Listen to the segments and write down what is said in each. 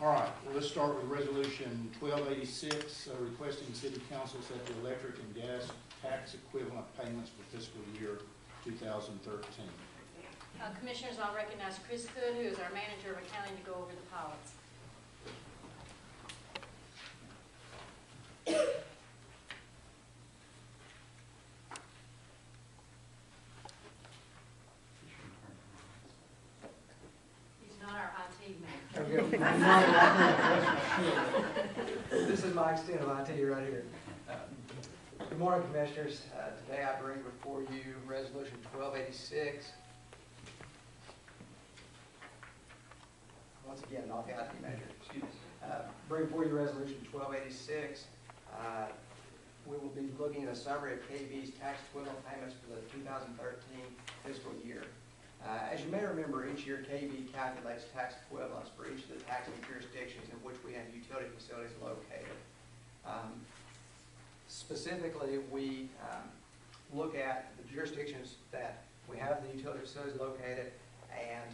All right, well, let's start with Resolution 1286, requesting City Council set the electric and gas tax equivalent payments for fiscal year 2013. Commissioners, I'll recognize Chris Hood, who is our manager of accounting, to go over the pilots. He's not our IT manager. This is my extent of IT right here. Good morning, Commissioners. Today I bring before you Resolution 1286. Once again, not the IT manager, excuse me. Bring before you Resolution 1286. We will be looking at a summary of KUB's tax equivalent payments for the 2013 fiscal year. As you may remember, each year KUB calculates tax equivalents for each of the taxing jurisdictions in which we have utility facilities located. Specifically, we look at the jurisdictions that we have the utility facilities located and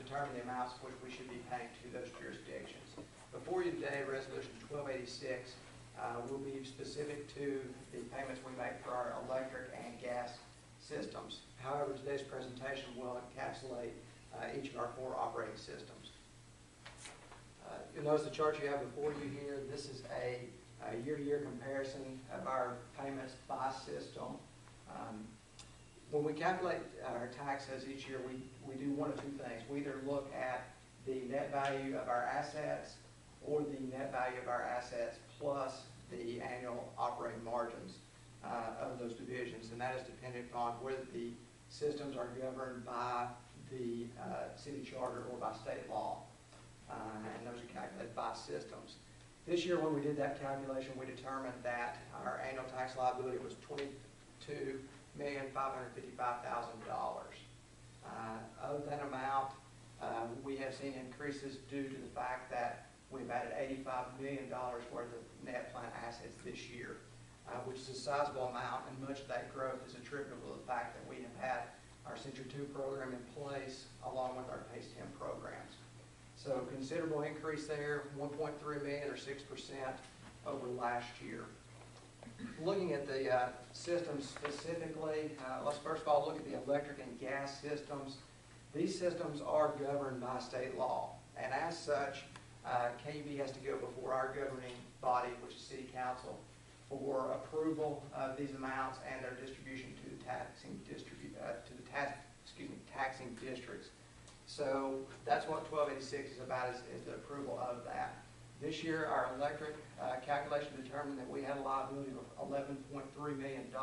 determine the amounts which we should be paying to those jurisdictions. Before you today, Resolution 1286 will be specific to the payments we make for our electric and gas systems. However, today's presentation will encapsulate each of our 4 operating systems. You'll notice the chart you have before you here. This is a year-to-year comparison of our payments by system. When we calculate our taxes each year, we do one of 2 things. We either look at the net value of our assets or the net value of our assets plus the annual operating margins of those divisions, and that is dependent upon whether the systems are governed by the city charter or by state law, and those are calculated by systems. This year, when we did that calculation, we determined that our annual tax liability was $22,555,000. Of that amount, we have seen increases due to the fact that we've added $85 million worth of net plant assets this year, which is a sizable amount, and much of that growth is attributable to the fact that we have had our Century 2 program in place along with our PACE 10 programs. So considerable increase there, 1.3 million or 6% over last year. Looking at the systems specifically, let's first of all look at the electric and gas systems. These systems are governed by state law, and as such, KUB has to go before our governing body, which is City Council, for approval of these amounts and their distribution to the taxing districts. So that's what 1286 is about, is the approval of that. This year, our electric calculation determined that we had a liability of $11.3 million,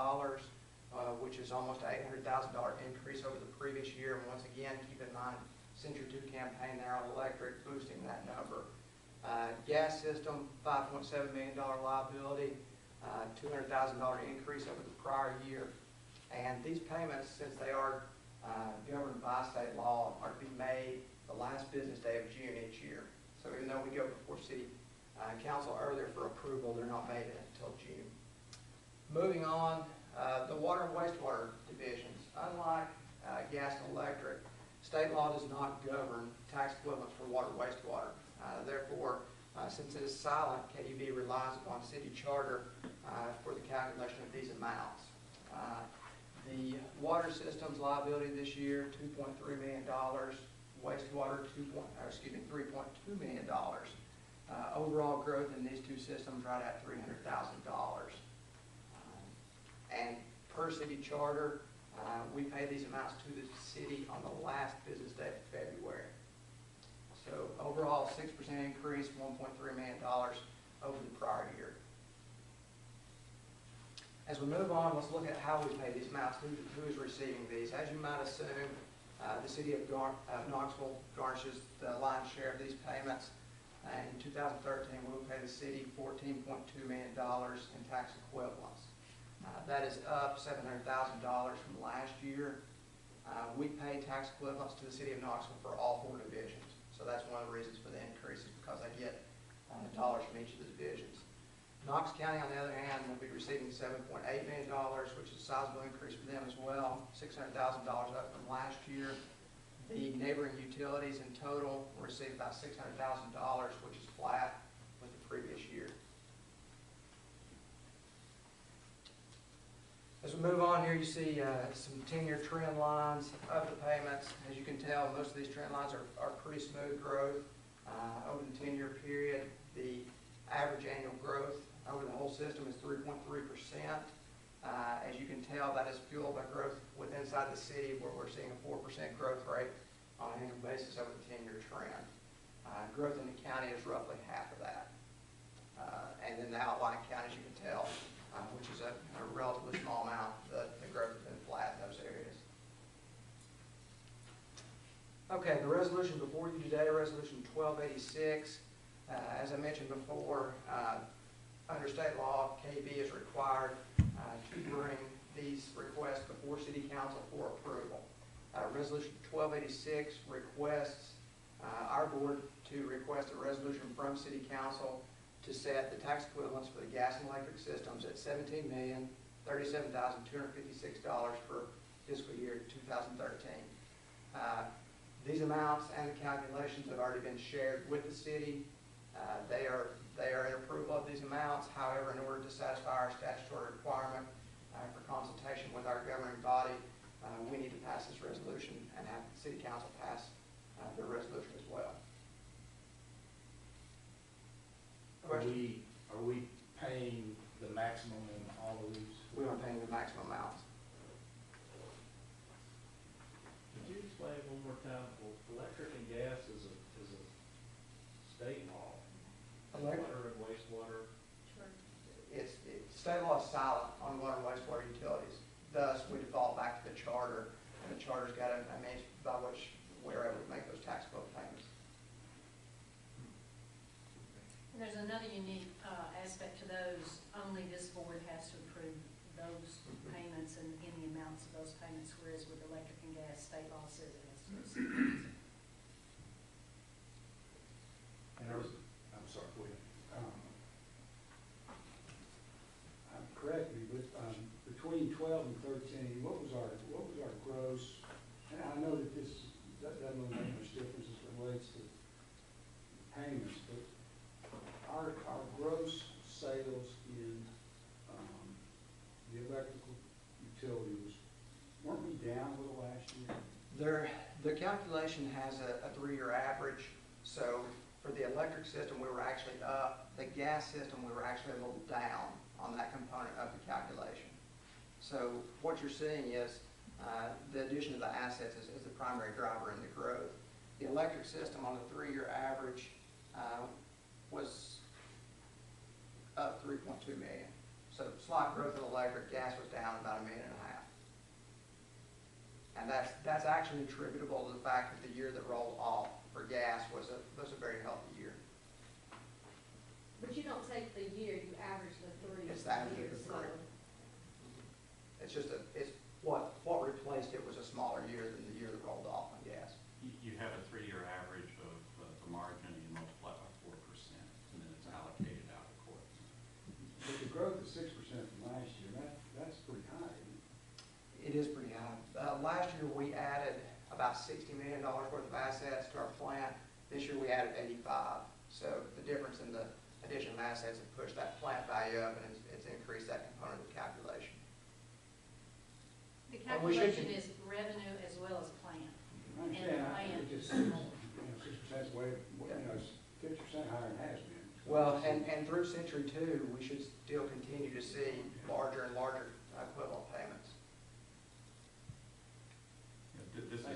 which is almost an $800,000 increase over the previous year. And once again, keep in mind, Century 2 campaign there on electric, boosting that number. Gas system, $5.7 million liability, $200,000 increase over the prior year. And these payments, since they are governed by state law, are to be made the last business day of June each year. So even though we go before City Council earlier for approval, they're not made until June. Moving on, the water and wastewater divisions. Unlike gas and electric, state law does not govern tax equivalents for water and wastewater. Therefore, since it is silent, KUB relies upon city charter for the calculation of these amounts. The water system's liability this year, $2.3 million. Wastewater, $3.2 million. Overall growth in these 2 systems right at $300,000. And per city charter, we pay these amounts to the city on the last business day of February. So overall, 6% increase, $1.3 million over the prior year. As we move on, let's look at how we pay these amounts, who is receiving these. As you might assume, the city of Knoxville garnishes the lion's share of these payments. In 2013, we will pay the city $14.2 million in tax equivalents. That is up $700,000 from last year. We pay tax equivalents to the city of Knoxville for all 4 divisions. So that's one of the reasons for the increase, is because they get dollars from each of the divisions. Knox County, on the other hand, will be receiving $7.8 million, which is a sizable increase for them as well, $600,000 up from last year. The neighboring utilities in total received about $600,000, which is flat with the previous year. As we move on here, you see some 10-year trend lines of the payments. As you can tell, most of these trend lines are pretty smooth growth. Over the 10-year period, the average annual growth over the whole system is 3.3%. As you can tell, that is fueled by growth within inside the city, where we're seeing a 4% growth rate on an annual basis over the 10-year trend. Growth in the county is roughly half of that. And then the outlying counties, you can tell, which is a relatively small amount, the growth has been flat in those areas. Okay, the resolution before you today, Resolution 1286. As I mentioned before, under state law, KUB is required to bring these requests before City Council for approval. Resolution 1286 requests our board to request a resolution from City Council to set the tax equivalents for the gas and electric systems at $17,037,256 for fiscal year 2013. These amounts and the calculations have already been shared with the city. They are in approval of these amounts. However, in order to satisfy our statutory requirement for consultation with our governing body, we need to pass this resolution and have the City Council pass the resolution as well. Are we paying the maximum in all of these? We are paying the maximum amounts. Could you explain one more time? Well, electric and gas is a state law. Water and wastewater. Sure. State law is silent on water and wastewater utilities. Thus, we default back to the charter, and the charter's got a means by which we're able to make those tax bill payments. And there's another unique aspect to those. Only this board has to approve those payments and any amounts of those payments, whereas with electric and gas, state law says it has to be City Council. And I'm sorry, go ahead. Correct me, but between 12 and 13, what was our gross? And I know that that doesn't really make much difference as it relates to payments, but our gross sales in the electrical utility weren't we down a little last year? The calculation has a 3-year average. So for the electric system, we were actually up. The gas system, we were actually a little down on that component of the calculation. So what you're seeing is the addition of the assets is the primary driver in the growth. The electric system on the 3-year average was up 3.2 million. So slight growth in electric, gas was down about $1.5 million. And that's actually attributable to the fact that the year that rolled off for gas was a very healthy year. But you don't take the year, you average the 3. It's the average of the 3. It's just what replaced it was a smaller year than the year that rolled off on gas. You have a 3-year average of the margin, and you multiply by 4%, and then it's allocated out accordingly. But the growth is 6% from last year. That's pretty high, isn't it? It is pretty high. Last year we added about $60 million worth of assets to our plant. This year we added 85. So the difference in the addition of assets have pushed that plant value up, and it's increased that component of the calculation. The And we should- calculation is revenue as well as plan. I understand. It just 6% is way, 50% higher than it has been. Well, and through Century 2, we should still continue to see larger and larger equivalent payments. This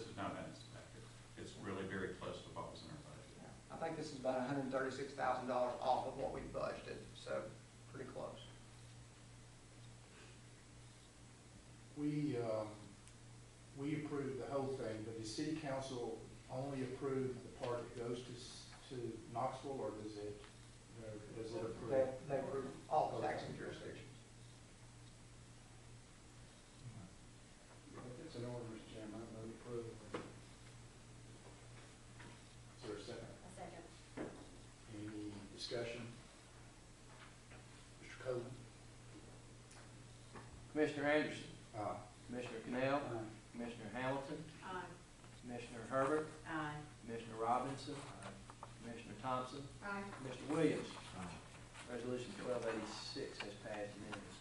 is not unexpected. It's really very close to what was in our budget. I think this is about $136,000 off of what we budgeted, so pretty close. We approved the whole thing, but does City Council only approve the part that goes to Knoxville, or does it approve? They approve all the taxing jurisdictions. If it's an order, Mr. Chairman, I vote approve. Is there a second? A second. Any discussion? Mr. Coleman? Commissioner Anderson, Aye. Commissioner Cannell, Aye. Commissioner Hamilton, Aye. Herbert, Aye. Commissioner Robinson, Commissioner Thompson, Aye. Commissioner Williams. Resolution 1286 has passed unanimously.